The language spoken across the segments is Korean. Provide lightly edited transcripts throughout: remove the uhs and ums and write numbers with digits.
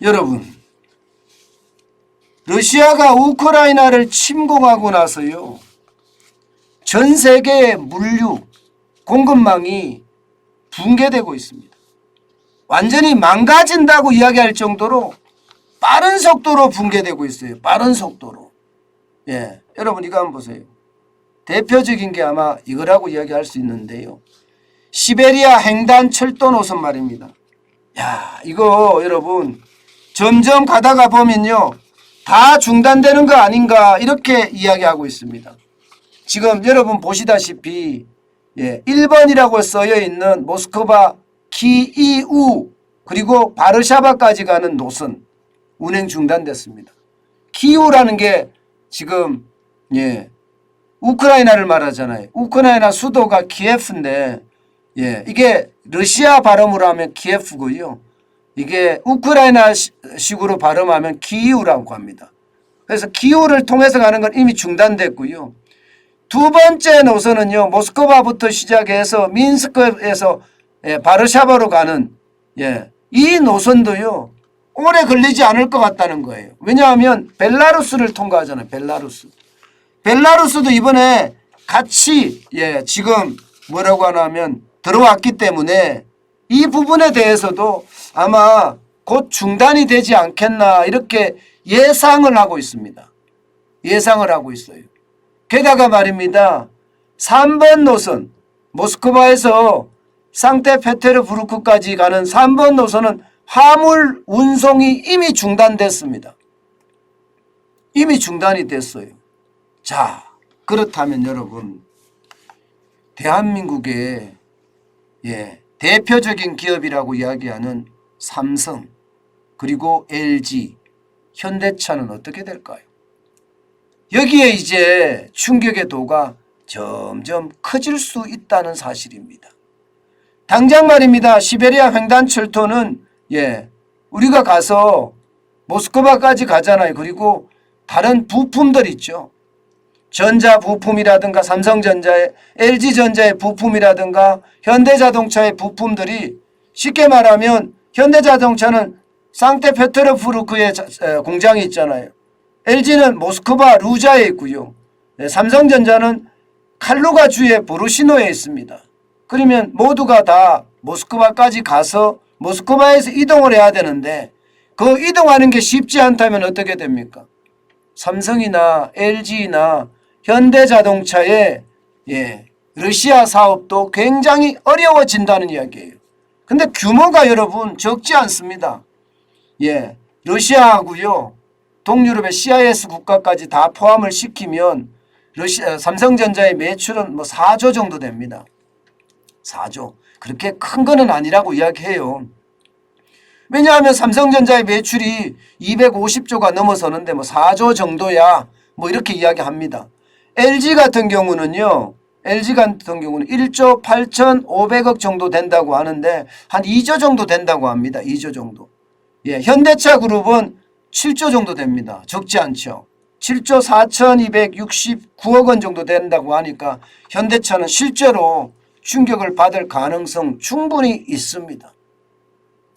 여러분, 러시아가 우크라이나를 침공하고 나서요, 전 세계의 물류 공급망이 붕괴되고 있습니다. 완전히 망가진다고 이야기할 정도로 빠른 속도로 붕괴되고 있어요. 빠른 속도로. 예, 여러분 이거 한번 보세요. 대표적인 게 아마 이거라고 이야기할 수 있는데요. 시베리아 횡단 철도 노선 말입니다. 야, 이거 여러분 점점 가다가 보면요, 다 중단되는 거 아닌가 이렇게 이야기하고 있습니다. 지금 여러분 보시다시피 1번이라고 써여 있는 모스크바 키이우 그리고 바르샤바까지 가는 노선 운행 중단됐습니다. 키이우라는 게 지금 우크라이나를 말하잖아요. 우크라이나 수도가 키예프인데 이게 러시아 발음으로 하면 키예프고요. 이게 우크라이나 식으로 발음하면 키이우라고 합니다. 그래서 키이우를 통해서 가는 건 이미 중단됐고요. 두 번째 노선은요, 모스크바부터 시작해서 민스크에서 바르샤바로 가는 이 노선도요, 오래 걸리지 않을 것 같다는 거예요. 왜냐하면 벨라루스를 통과하잖아요. 벨라루스도 이번에 같이 지금 뭐라고 하냐면 들어왔기 때문에 이 부분에 대해서도 아마 곧 중단이 되지 않겠나 이렇게 예상을 하고 있습니다. 예상을 하고 있어요. 게다가 말입니다. 3번 노선 모스크바에서 상테페테르부르크까지 가는 3번 노선은 화물 운송이 이미 중단됐습니다. 이미 중단이 됐어요. 자, 그렇다면 여러분, 대한민국의 대표적인 기업이라고 이야기하는 삼성 그리고 LG, 현대차는 어떻게 될까요? 여기에 이제 충격의 도가 점점 커질 수 있다는 사실입니다. 당장 말입니다. 시베리아 횡단철도는 우리가 가서 모스크바까지 가잖아요. 그리고 다른 부품들 있죠. 전자 부품이라든가 삼성전자의 LG전자의 부품이라든가 현대자동차의 부품들이 쉽게 말하면 현대자동차는 상테페테르부르크에 공장이 있잖아요. LG는 모스크바 루자에 있고요. 삼성전자는 칼루가 주의 보르시노에 있습니다. 그러면 모두가 다 모스크바까지 가서 모스크바에서 이동을 해야 되는데 그 이동하는 게 쉽지 않다면 어떻게 됩니까? 삼성이나 LG나 현대자동차의 러시아 사업도 굉장히 어려워진다는 이야기예요. 근데 규모가 여러분 적지 않습니다. 러시아하고요, 동유럽의 CIS 국가까지 다 포함을 시키면 삼성전자의 매출은 4조 정도 됩니다. 4조. 그렇게 큰 거는 아니라고 이야기해요. 왜냐하면 삼성전자의 매출이 250조가 넘어서는데 4조 정도야 이렇게 이야기합니다. LG 같은 경우는요. LG 같은 경우는 1조 8,500억 정도 된다고 하는데 한 2조 정도 된다고 합니다. 2조 정도. 현대차 그룹은 7조 정도 됩니다. 적지 않죠. 7조 4,269억 원 정도 된다고 하니까 현대차는 실제로 충격을 받을 가능성 충분히 있습니다.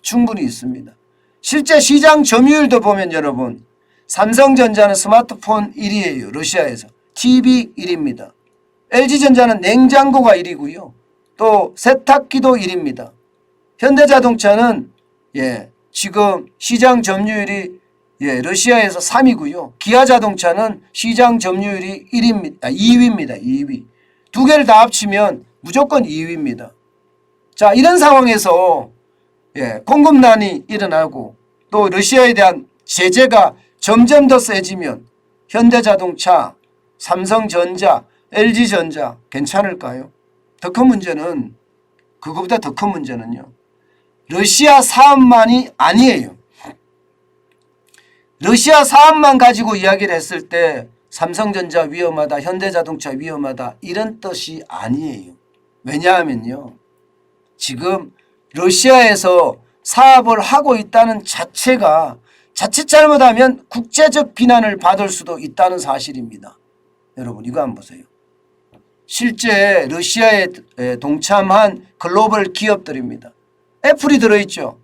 충분히 있습니다. 실제 시장 점유율도 보면 여러분, 삼성전자는 스마트폰 1위예요. 러시아에서. TV 1위입니다. LG전자는 냉장고가 1위고요. 또 세탁기도 1위입니다. 현대자동차는 지금 시장 점유율이 러시아에서 3위고요. 기아자동차는 시장 점유율이 2위입니다. 2위. 두 개를 다 합치면 무조건 2위입니다. 자, 이런 상황에서 공급난이 일어나고 또 러시아에 대한 제재가 점점 더 세지면 현대자동차, 삼성전자, LG전자 괜찮을까요? 더 큰 문제는, 그거보다 더 큰 문제는요, 러시아 사업만이 아니에요. 러시아 사업만 가지고 이야기를 했을 때 삼성전자 위험하다, 현대자동차 위험하다 이런 뜻이 아니에요. 왜냐하면요, 지금 러시아에서 사업을 하고 있다는 자체가 자칫 잘못하면 국제적 비난을 받을 수도 있다는 사실입니다. 여러분 이거 한번 보세요. 실제 러시아에 동참한 글로벌 기업들입니다. 애플이 들어있죠.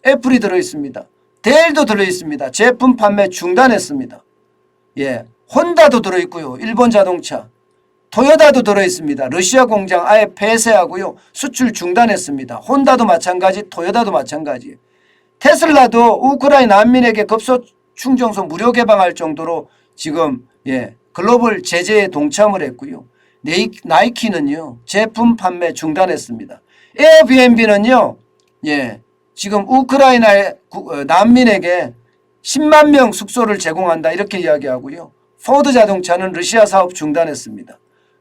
애플이 들어있습니다. 델도 들어있습니다. 제품 판매 중단했습니다. 예, 혼다도 들어있고요. 일본 자동차. 토요타도 들어있습니다. 러시아 공장 아예 폐쇄하고요. 수출 중단했습니다. 혼다도 마찬가지, 토요타도 마찬가지. 테슬라도 우크라이나 난민에게 급소 충전소 무료 개방할 정도로 지금 글로벌 제재에 동참을 했고요. 나이키는요. 제품 판매 중단했습니다. 에어비앤비는요. 지금 우크라이나의 난민에게 10만 명 숙소를 제공한다 이렇게 이야기하고요. 포드 자동차는 러시아 사업 중단했습니다.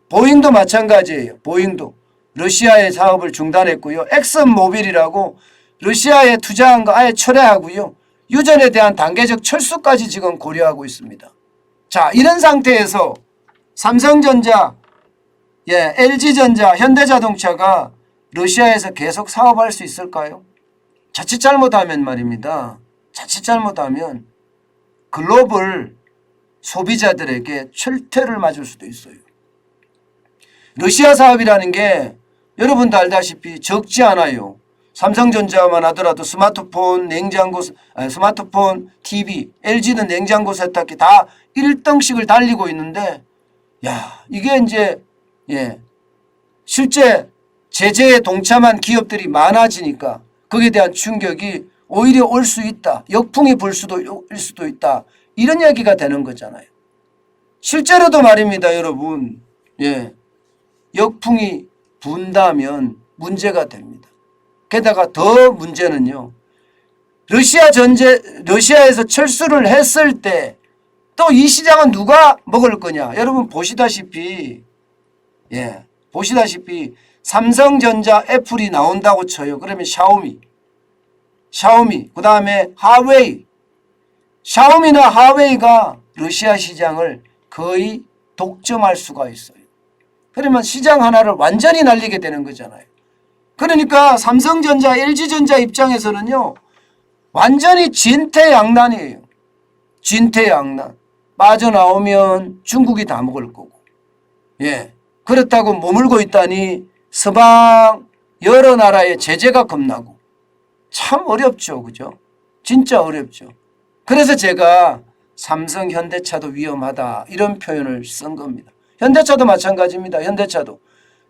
보잉도 마찬가지예요. 보잉도 러시아의 사업을 중단했고요. 엑슨모빌이라고 러시아에 투자한 거 아예 철회하고요. 유전에 대한 단계적 철수까지 지금 고려하고 있습니다. 자, 이런 상태에서 삼성전자, LG전자, 현대자동차가 러시아에서 계속 사업할 수 있을까요? 자칫 잘못하면 말입니다. 자칫 잘못하면 글로벌 소비자들에게 철퇴를 맞을 수도 있어요. 러시아 사업이라는 게 여러분도 알다시피 적지 않아요. 삼성전자만 하더라도 스마트폰, 스마트폰, TV, LG는 냉장고 세탁기 다 1등씩을 달리고 있는데, 이게 이제, 실제 제재에 동참한 기업들이 많아지니까 거기에 대한 충격이 오히려 올 수 있다. 역풍이 불 수도 있다. 이런 얘기가 되는 거잖아요. 실제로도 말입니다, 여러분. 역풍이 분다면 문제가 됩니다. 게다가 더 문제는요. 러시아에서 철수를 했을 때 또 이 시장은 누가 먹을 거냐. 여러분 보시다시피 삼성전자, 애플이 나온다고 쳐요. 그러면 샤오미, 그 다음에 하웨이. 샤오미나 하웨이가 러시아 시장을 거의 독점할 수가 있어요. 그러면 시장 하나를 완전히 날리게 되는 거잖아요. 그러니까 삼성전자, LG전자 입장에서는요. 완전히 진퇴양난이에요. 진퇴양난. 빠져나오면 중국이 다 먹을 거고. 그렇다고 머물고 있다니 서방 여러 나라의 제재가 겁나고. 참 어렵죠. 그죠? 진짜 어렵죠. 그래서 제가 삼성, 현대차도 위험하다 이런 표현을 쓴 겁니다. 현대차도 마찬가지입니다. 현대차도.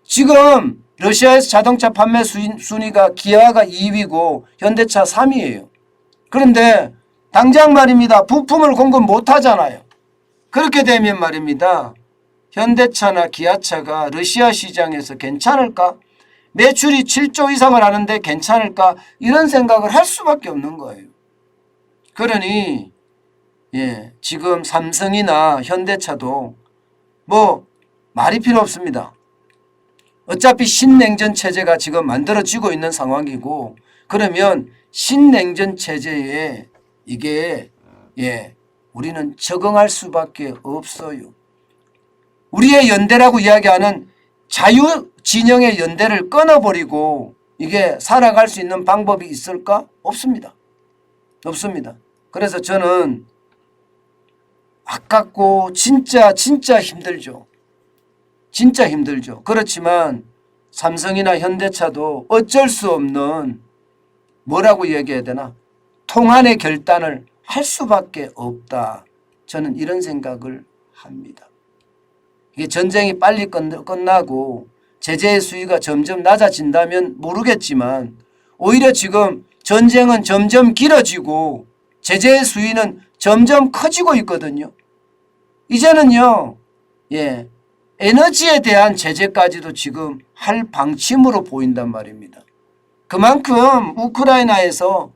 지금 러시아에서 자동차 판매 순위가 기아가 2위고 현대차 3위예요. 그런데 당장 말입니다. 부품을 공급 못하잖아요. 그렇게 되면 말입니다. 현대차나 기아차가 러시아 시장에서 괜찮을까? 매출이 7조 이상을 하는데 괜찮을까? 이런 생각을 할 수밖에 없는 거예요. 그러니 지금 삼성이나 현대차도 뭐 말이 필요 없습니다. 어차피 신냉전 체제가 지금 만들어지고 있는 상황이고, 그러면 신냉전 체제에 이게 우리는 적응할 수밖에 없어요. 우리의 연대라고 이야기하는 자유 진영의 연대를 끊어버리고 이게 살아갈 수 있는 방법이 있을까? 없습니다. 없습니다. 그래서 저는 아깝고 진짜 힘들죠. 진짜 힘들죠. 그렇지만 삼성이나 현대차도 어쩔 수 없는 뭐라고 얘기해야 되나? 통한의 결단을 할 수밖에 없다. 저는 이런 생각을 합니다. 이게 전쟁이 빨리 끝나고 제재의 수위가 점점 낮아진다면 모르겠지만 오히려 지금 전쟁은 점점 길어지고 제재의 수위는 점점 커지고 있거든요. 이제는요. 에너지에 대한 제재까지도 지금 할 방침으로 보인단 말입니다. 그만큼 우크라이나에서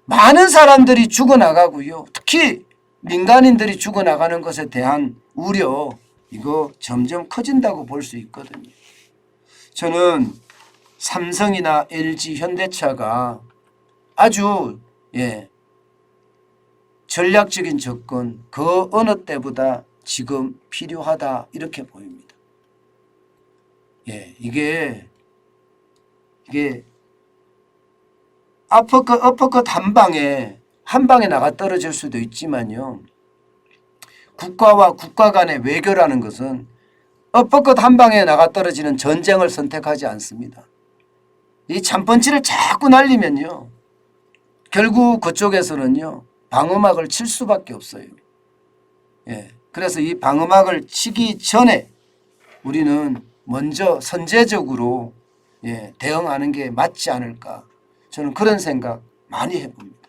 많은 사람들이 죽어나가고요. 특히 민간인들이 죽어나가는 것에 대한 우려, 이거 점점 커진다고 볼 수 있거든요. 저는 삼성이나 LG, 현대차가 아주 전략적인 접근, 그 어느 때보다 지금 필요하다 이렇게 보입니다. 이게 어퍼컷 한 방에 나가 떨어질 수도 있지만요. 국가와 국가 간의 외교라는 것은 어퍼컷 한 방에 나가 떨어지는 전쟁을 선택하지 않습니다. 이 참펀치를 자꾸 날리면요. 결국 그쪽에서는요 방어막을 칠 수밖에 없어요. 예, 그래서 이 방어막을 치기 전에 우리는 먼저 선제적으로 예, 대응하는 게 맞지 않을까 저는 그런 생각 많이 해봅니다.